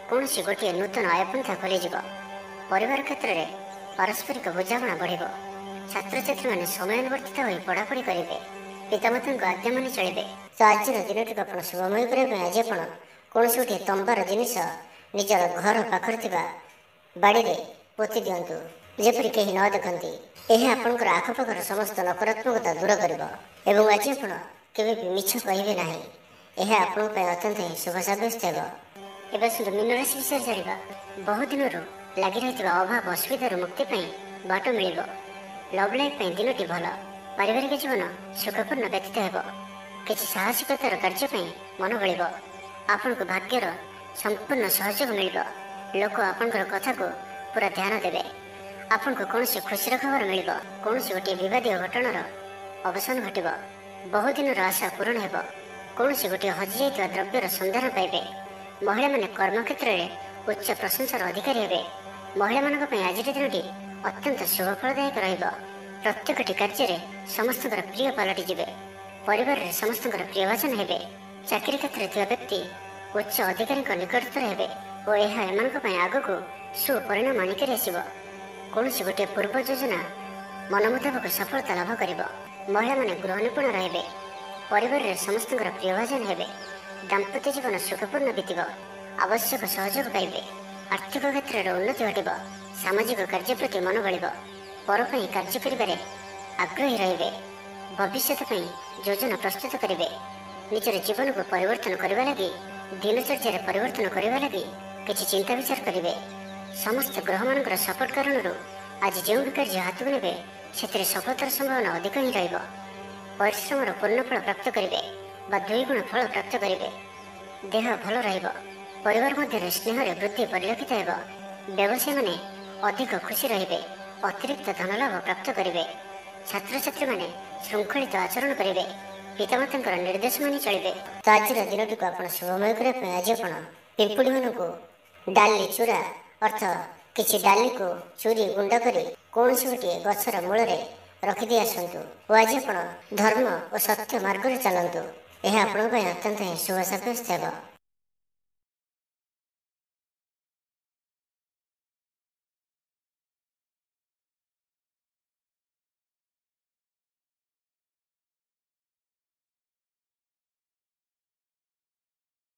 Speaker 1: କୌଣସି ଗୋଟିଏ ନୂତନ ଆୟପନ୍ଥା ଖୋଲିଯିବ। ପରିବାର କ୍ଷେତ୍ରରେ ପାରସ୍ପରିକ ବୁଝାମଣା ବଢ଼ିବ। ଛାତ୍ରଛାତ୍ରୀମାନେ ସମୟାନୁବର୍ତ୍ତିତ ହୋଇ ପଢ଼ାପଢ଼ି କରିବେ। ପିତାମାତାଙ୍କ ଆଜ୍ଞା ମାନି ଚଳିବେ। ତ ଆଜିର ଦିନଟିକୁ ଆପଣ ଶୁଭମୟ କରିବା ପାଇଁ ଆଜି ଆପଣ କୌଣସି ଗୋଟିଏ ତମ୍ବାର ଜିନିଷ ନିଜର ଘର ପାଖରେ ଥିବା ବାଡ଼ିରେ ପୋତି ଦିଅନ୍ତୁ, ଯେପରି କେହି ନ ଦେଖନ୍ତି। ଏହା ଆପଣଙ୍କର ଆଖପାଖର ସମସ୍ତ ନକାରାତ୍ମକତା ଦୂର କରିବ। ଏବଂ ଆଜି ଆପଣ କେବେ ବି ମିଛ କହିବେ ନାହିଁ। ଏହା ଆପଣଙ୍କ ପାଇଁ ଅତ୍ୟନ୍ତ ହିଁ ଶୁଭ ସାବ୍ୟସ୍ତ ହେବ। ଏବେ ଆସନ୍ତୁ ମୀନ ରାଶି ବିଷୟରେ ଜାଣିବା। ବହୁ ଦିନରୁ ଲାଗି ରହିଥିବା ଅଭାବ ଅସୁବିଧାରୁ ମୁକ୍ତି ପାଇଁ ବାଟ ମିଳିବ। ଲଭ୍ ଲାଇଫ୍ ପାଇଁ ଦିନଟି ଭଲ। ପାରିବାରିକ ଜୀବନ ସୁଖପୂର୍ଣ୍ଣ ବ୍ୟତୀତ ହେବ। କିଛି ସାହସିକତାର କାର୍ଯ୍ୟ ପାଇଁ ମନ ବଳିବ। ଆପଣଙ୍କୁ ଭାଗ୍ୟର ସମ୍ପୂର୍ଣ୍ଣ ସହଯୋଗ ମିଳିବ। ଲୋକ ଆପଣଙ୍କର କଥାକୁ ପୁରା ଧ୍ୟାନ ଦେବେ। ଆପଣଙ୍କୁ କୌଣସି ଖୁସିର ଖବର ମିଳିବ। କୌଣସି ଗୋଟିଏ ବିବାଦୀୟ ଘଟଣାର ଅବସାନ ଘଟିବ। ବହୁଦିନର ଆଶା ପୂରଣ ହେବ। କୌଣସି ଗୋଟିଏ ହଜିଯାଇଥିବା ଦ୍ରବ୍ୟର ସନ୍ଧାନ ପାଇବେ। ମହିଳାମାନେ କର୍ମକ୍ଷେତ୍ରରେ ଉଚ୍ଚ ପ୍ରଶଂସାର ଅଧିକାରୀ ହେବେ। ମହିଳାମାନଙ୍କ ପାଇଁ ଆଜିର ଦିନଟି ଅତ୍ୟନ୍ତ ଶୁଭଫଳଦାୟକ ରହିବ। ପ୍ରତ୍ୟେକଟି କାର୍ଯ୍ୟରେ ସମସ୍ତଙ୍କର ପ୍ରିୟ ପାଲଟିଯିବେ। ପରିବାରରେ ସମସ୍ତଙ୍କର ପ୍ରିୟଭାଜନ ହେବେ। ଚାକିରି କ୍ଷେତ୍ରରେ ଥିବା ବ୍ୟକ୍ତି ଉଚ୍ଚ ଅଧିକାରୀଙ୍କ ନିକଟତର ହେବେ ଓ ଏହା ଏମାନଙ୍କ ପାଇଁ ଆଗକୁ ସୁପରିଣାମ ଆଣିକରି ଆସିବ। କୌଣସି ଗୋଟିଏ ପୂର୍ବ ଯୋଜନା ମନ ମୁତାବକ ସଫଳତା ଲାଭ କରିବ। ମହିଳାମାନେ ଗୃହ ନିପୁଣ ରହିବେ। ପରିବାରରେ ସମସ୍ତଙ୍କର ପ୍ରିୟଭାଜନ ହେବେ। ଦାମ୍ପତ୍ୟ ଜୀବନ ସୁଖପୂର୍ଣ୍ଣ ବିତିବ। ଆବଶ୍ୟକ ସହଯୋଗ ପାଇବେ। ଆର୍ଥିକ କ୍ଷେତ୍ରରେ ଉନ୍ନତି ଘଟିବ। ସାମାଜିକ କାର୍ଯ୍ୟ ପ୍ରତି ମନ ବଳିବ। ପର ପାଇଁ କାର୍ଯ୍ୟ କରିବାରେ ଆଗ୍ରହୀ ରହିବେ। ଭବିଷ୍ୟତ ପାଇଁ ଯୋଜନା ପ୍ରସ୍ତୁତ କରିବେ। ନିଜର ଜୀବନକୁ ପରିବର୍ତ୍ତନ କରିବା ଲାଗି, ଦିନଚର୍ଯ୍ୟାରେ ପରିବର୍ତ୍ତନ କରିବା ଲାଗି କିଛି ଚିନ୍ତା ବିଚାର କରିବେ। ସମସ୍ତ ଗ୍ରହମାନଙ୍କର ସପୋର୍ଟ କାରଣରୁ ଆଜି ଯେଉଁ ବି କାର୍ଯ୍ୟ ହାତକୁ ନେବେ ସେଥିରେ ସଫଳତାର ସମ୍ଭାବନା ଅଧିକ ହିଁ ରହିବ। ପରିଶ୍ରମର ପୂର୍ଣ୍ଣ ଫଳ ପ୍ରାପ୍ତ କରିବେ ବା 2 ଗୁଣ ଫଳ ପ୍ରାପ୍ତ କରିବେ। ଦେହ ଭଲ ରହିବ। ପରିବାର ମଧ୍ୟରେ ସ୍ନେହରେ ବୃଦ୍ଧି ପରିଲକ୍ଷିତ ହେବ। ବ୍ୟବସାୟୀମାନେ ଅଧିକ ଖୁସି ରହିବେ। ଅତିରିକ୍ତ ଧନଲାଭ ପ୍ରାପ୍ତ କରିବେ। ଛାତ୍ରଛାତ୍ରୀମାନେ ଶୃଙ୍ଖଳିତ ଆଚରଣ କରିବେ। ପିତାମାତାଙ୍କର ନିର୍ଦ୍ଦେଶ ମାନି ଚଳିବେ। ତ ଆଜିର ଦିନଟିକୁ ଆପଣ ଶୁଭମୟ କରିବା ପାଇଁ ଆଜି ଆପଣ ପିମ୍ପୁଡ଼ିମାନଙ୍କୁ ଡାଲି ଚୂରା ଅର୍ଥ କିଛି ଡାଲିକୁ ଚୁରି ଗୁଣ୍ଡ କରି କୌଣସି ଗୋଟିଏ ଗଛର ମୂଳରେ ରଖିଦେଇ ଆସନ୍ତୁ ଓ ଆଜି ଆପଣ ଧର୍ମ ଓ ସତ୍ୟ ମାର୍ଗରେ ଚାଲନ୍ତୁ। ଏହା ଆପଣଙ୍କ ପାଇଁ ଅତ୍ୟନ୍ତ ହିଁ ଶୁଭ ସାବ୍ୟସ୍ତ ହେବ।